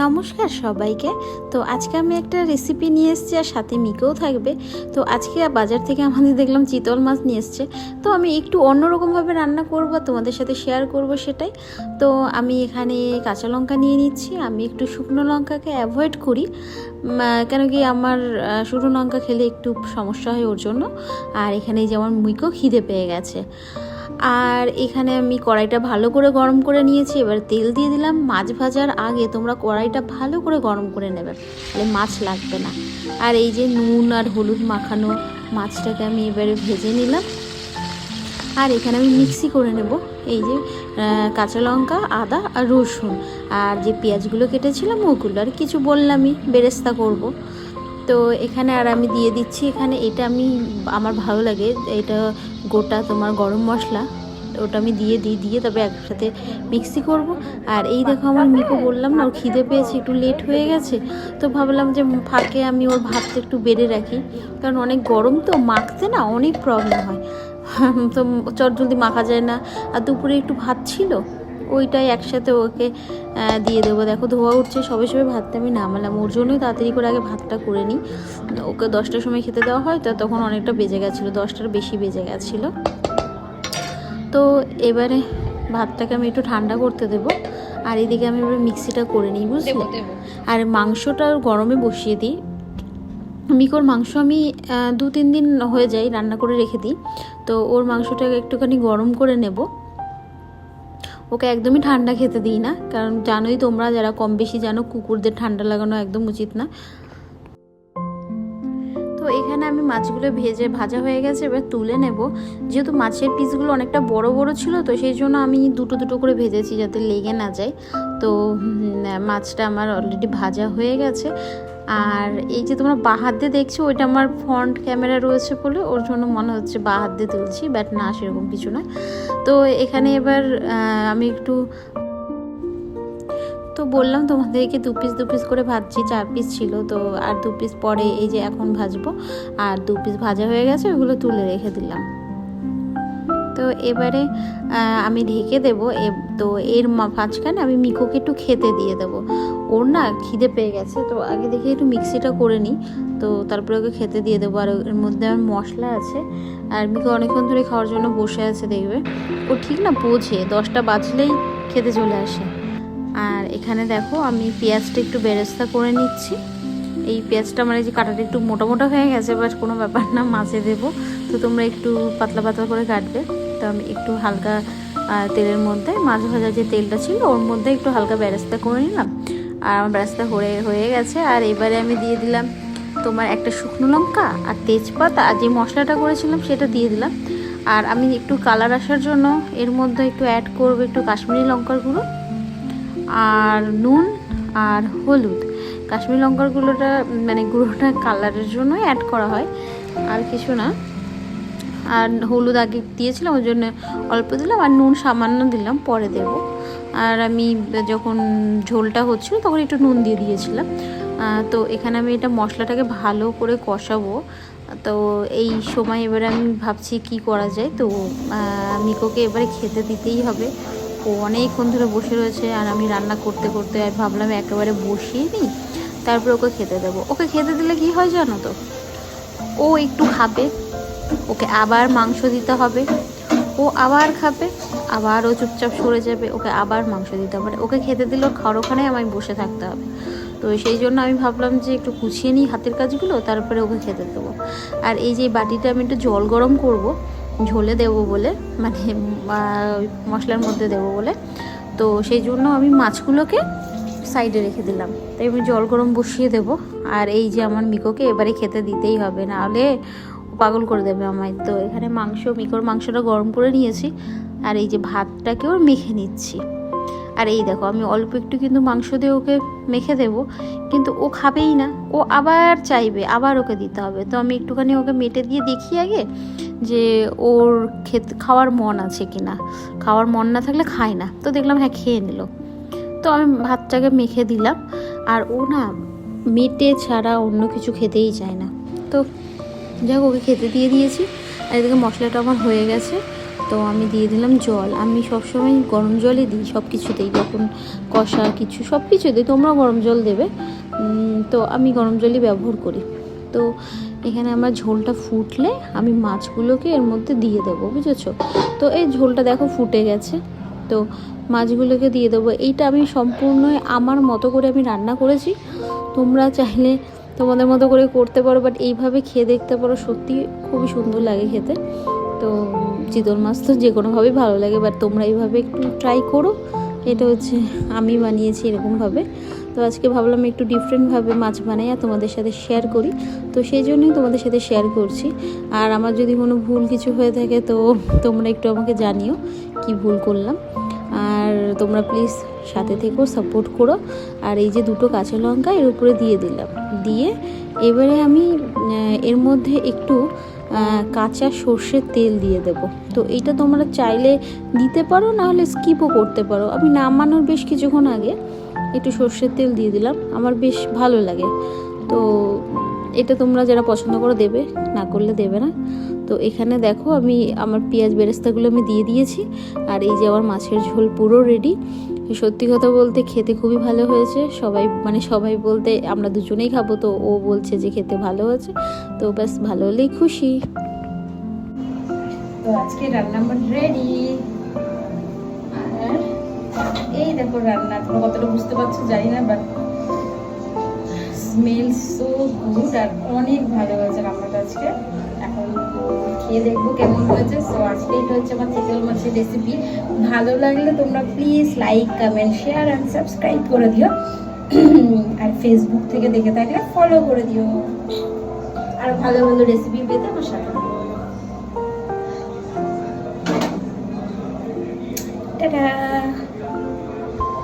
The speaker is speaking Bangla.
নমস্কার সবাইকে। তো আজকে আমি একটা রেসিপি নিয়ে এসেছি আর সাথে মিকেও থাকবে। তো আজকে বাজার থেকে আমাদের দেখলাম চিতল মাছ নিয়ে এসছে। তো আমি একটু অন্যরকমভাবে রান্না করব, তোমাদের সাথে শেয়ার করব সেটাই। তো আমি এখানে কাঁচা লঙ্কা নিয়ে নিচ্ছি। আমি একটু শুকনো লঙ্কাকে অ্যাভয়েড করি, কেন কি আমার শুকনো লঙ্কা খেলে একটু সমস্যা হয় ওর জন্য। আর এখানে যেমন মিকেও খিদে পেয়ে গেছে। আর এখানে আমি কড়াইটা ভালো করে গরম করে নিয়েছি। এবার তেল দিয়ে দিলাম। মাছ ভাজার আগে তোমরা কড়াইটা ভালো করে গরম করে নেবে, তাহলে মাছ লাগবে না। আর এই যে নুন আর হলুদ মাখানো মাছটাকে আমি এবারে ভেজে নিলাম। আর এখানে আমি মিক্সি করে নেব এই যে কাঁচা লঙ্কা, আদা আর রসুন, আর যে পেঁয়াজগুলো কেটেছিলাম ওগুলো, আর কিছু বললামই বেরেস্তা করব। তো এখানে আর আমি দিয়ে দিচ্ছি, এখানে এটা আমার ভালো লাগে, এটা গোটা তোমার গরম মশলা, ওটা আমি দিয়ে তবে একসাথে মিক্সি করব। আর এই দেখো আমার মিকো বললাম না, ওর খিদে পেয়েছে, একটু লেট হয়ে গেছে। তো ভাবলাম যে ফাঁকে আমি ওর ভাতটা একটু বেড়ে রাখি, কারণ অনেক গরম তো মাখতে না অনেক প্রবলেম হয়। তো চট জলদি মাখা যায় না। আর দুপুরে একটু ভাত ছিল, ওইটাই একসাথে ওকে দিয়ে দেবো। দেখো ধোয়া উঠছে, সবে ভাতটা আমি নামালাম, ওর জন্যই তাড়াতাড়ি করে আগে ভাতটা করে নিই। ওকে 10টার সময় খেতে দেওয়া হয়, তো তখন অনেকটা বেজে গেছিলো, 10টার বেশি বেজে গেছিলো। তো এবারে ভাতটাকে আমি একটু ঠান্ডা করতে দেবো। আর এদিকে আমি এবার মিক্সিটা করে নিই, বুঝলে। আর মাংসটা গরমে বসিয়ে দিই। মিকোর মাংস আমি 2-3 দিন হয়ে যায় রান্না করে রেখে দিই। তো ওর মাংসটাকে একটুখানি গরম করে নেব। ওকে একদমই ঠান্ডা খেতে দিই না, কারণ জানোই তোমরা যারা কম বেশি জানো, কুকুরদের ঠান্ডা লাগানো একদম উচিত না। তো এখানে আমি মাছগুলো ভাজা হয়ে গেছে, এবার তুলে নেব। যেহেতু মাছের পিসগুলো অনেকটা বড় বড় ছিল, তো সেই জন্য আমি দুটো করে ভেজেছি যাতে লেগে না যায়। তো মাছটা আমার অলরেডি ভাজা হয়ে গেছে। আর এই যে তোমরা বাঁ হাত দিয়ে দেখছো, ওইটা আমার ফ্রন্ট ক্যামেরা রয়েছে বলে ওর জন্য মনে হচ্ছে বাঁ হাত দিয়ে তুলছি, বাট না, সেরকম কিছু না। তো এখানে এবার আমি একটু, তো বললাম তোমাদেরকে 2 পিস করে ভাজছি, 4 পিস ছিল তো, আর 2 পিস পরে এই যে এখন ভাজবো। আর 2 পিস ভাজা হয়ে গেছে, ওইগুলো তুলে রেখে দিলাম। তো এবারে আমি ঢেকে দেবো। তো এর মাঝখানে আমি মিকোকে একটু খেতে দিয়ে দেবো। ওর না খিদে পেয়ে গেছে, তো আগে দেখে একটু মিক্সিটা করে নিই, তো তারপরে ওকে খেতে দিয়ে দেবো। আর এর মধ্যে আমার মশলা আছে। আর মিকো অনেকক্ষণ ধরে খাওয়ার জন্য বসে আছে, দেখবে ও ঠিক না বোঝে, 10টা বাজলেই খেতে চলে আসে। আর এখানে দেখো আমি পেঁয়াজটা একটু বেরেস্তা করে নিচ্ছি। এই পেঁয়াজটা আমার এই যে কাটাটা একটু মোটা হয়ে গেছে, বাট কোনো ব্যাপার না, মাছে দেবো, তো তোমরা একটু পাতলা করে কাটবে। তো আমি একটু হালকা তেলের মধ্যে, মাছ ভাজা যে তেলটা ছিল ওর মধ্যে একটু হালকা বেরেস্তা করে নিলাম। আর আমার বেরেস্তা হয়ে গেছে। আর এবারে আমি দিয়ে দিলাম তোমার একটা শুকনো লঙ্কা আর তেজপাতা, আর যে মশলাটা করেছিলাম সেটা দিয়ে দিলাম। আর আমি একটু কালার আসার জন্য এর মধ্যে একটু অ্যাড করবো একটু কাশ্মীরি লঙ্কার গুঁড়ো আর নুন আর হলুদ। কাশ্মীরি লঙ্কার গুঁড়োটা কালারের জন্যই অ্যাড করা হয়, আর কিছু না। আর হলুদ আগে দিয়েছিলাম, ওই জন্য অল্প দিলাম, আর নুন সামান্য দিলাম, পরে দেব। আর আমি যখন ঝোলটা হচ্ছিল তখন একটু নুন দিয়ে দিয়েছিলাম। তো এখানে আমি এটা মশলাটাকে ভালো করে কষাবো। তো এই সময় এবারে আমি ভাবছি কি করা যায়। তো মিকোকে এবারে খেতে দিতেই হবে, ও অনেকক্ষণ ধরে বসে রয়েছে। আর আমি রান্না করতে আর ভাবলাম একেবারে বসিয়ে নিই, তারপরে ওকে খেতে দেবো। ওকে খেতে দিলে কি হয় জানো তো, ও একটু খাবে, ওকে আবার মাংস দিতে হবে, ও আবার খাবে, আবার ও চুপচাপ সরে যাবে, ওকে আবার মাংস দিতে হবে। ওকে খেতে দিলেও খাওয়ার ওখানে আমায় বসে থাকতে হবে। তো সেই জন্য আমি ভাবলাম যে একটু গুছিয়ে নিই হাতের কাজগুলো, তারপরে ওকে খেতে দেবো। আর এই যে বাটিটা আমি একটু জল গরম করব ঝোলে দেবো বলে, মশলার মধ্যে দেবো বলে। তো সেই জন্য আমি মাছগুলোকে সাইডে রেখে দিলাম। তাই আমি জল গরম বসিয়ে দেবো। আর এই যে আমার মিকোকে এবারে খেতে দিতেই হবে, নাহলে পাগল করে দেবে আমায়। তো এখানে মিকোর মাংসটা গরম করে নিয়েছি, আর এই যে ভাতটাকেও মেখে নিচ্ছি। আর এই দেখো আমি অল্প একটু কিন্তু মাংস দিয়ে ওকে মেখে দেবো, কিন্তু ও খাবেই না, ও আবার চাইবে, আবার ওকে দিতে হবে। তো আমি একটুখানি ওকে মেটে দিয়ে দেখি আগে যে ওর খাওয়ার মন আছে কি না। খাওয়ার মন না থাকলে খায় না, তো দেখলাম হ্যাঁ খেয়ে নিল। তো আমি ভাতটাকে মেখে দিলাম। আর ও না মেটে ছাড়া অন্য কিছু খেতেই চায় না। তো যাক, ওকে খেতে দিয়ে দিয়েছি। আর এদিকে মশলাটা আমার হয়ে গেছে। তো আমি দিয়ে দিলাম জল। আমি সবসময় গরম জলই দিই সব কিছুতেই, যখন কষা কিছু সব কিছুতেই, তোমরাও গরম জল দেবে। তো আমি গরম জলই ব্যবহার করি। তো এখানে আমার ঝোলটা ফুটলে আমি মাছগুলোকে এর মধ্যে দিয়ে দেবো, বুঝেছো? তো এই ঝোলটা দেখো ফুটে গেছে, তো মাছগুলোকে দিয়ে দেবো। এইটা আমি সম্পূর্ণ আমার মতো করে আমি রান্না করেছি, তোমরা চাইলে তোমাদের মতো করে করতে পারো, বাট এইভাবে খেয়ে দেখতে পারো, সত্যি খুবই সুন্দর লাগে খেতে। তো চিতল মাছ তো যে কোনোভাবেই ভালো লাগে, বাট তোমরা এইভাবে একটু ট্রাই করো। এটা হচ্ছে আমি বানিয়েছি এরকমভাবে। তো আজকে ভাবলাম একটু ডিফারেন্টভাবে মাছ বানাই আর তোমাদের সাথে শেয়ার করি, তো সেই জন্যই তোমাদের সাথে শেয়ার করছি। আর আমার যদি কোনো ভুল কিছু হয়ে থাকে তো তোমরা একটু আমাকে জানিও কি ভুল করলাম। আর তোমরা প্লিজ সাথে থেকেও সাপোর্ট করো। আর এই যে দুটো কাঁচা লঙ্কা এর উপরে দিয়ে দিলাম, দিয়ে এবারে আমি এর মধ্যে একটু কাঁচা সর্ষের তেল দিয়ে দেব। তো এইটা তোমরা চাইলে দিতে পারো, নাহলে স্কিপও করতে পারো। আমি নামানোর বেশ কিছুক্ষণ আগে একটু সর্ষের তেল দিয়ে দিলাম, আমার বেশ ভালো লাগে। তো এটা তোমরা যারা পছন্দ করো দেবে, না করলে দেবে না। তো এখানে দেখো আমি আমার পেঁয়াজ বেরেস্তাগুলো আমি দিয়ে দিয়েছি। আর এই যে আমার মাছের ঝোল পুরো রেডি। সত্যি কথা বলতে খেতে খুবই ভালো হয়েছে। সবাই বলতে আমরা দুজনেই খাবো, তো ও বলছে যে খেতে ভালো হয়েছে। তো ব্যাস ভালো হলেই খুশি। তো আজকে রান্না আমার রেডি। আর এই দেখো রান্না, তোমরা কতটা বুঝতে পারছো জানি না, বাট স্মেল সো গুড আর অনেক ভালো হয়েছে রান্নাটা আজকে। এখন খেয়ে দেখবো কেমন হয়েছে। সো আজকে এটা হচ্ছে আমার চিতল মাছের রেসিপি। ভালো লাগলে তোমরা please like, comment, share and subscribe করে দিও। আর ফেসবুক থেকে দেখে থাকলে ফলো করে দিও। আর ভালো ভালো রেসিপি পেতে আমার সাথে টাটা।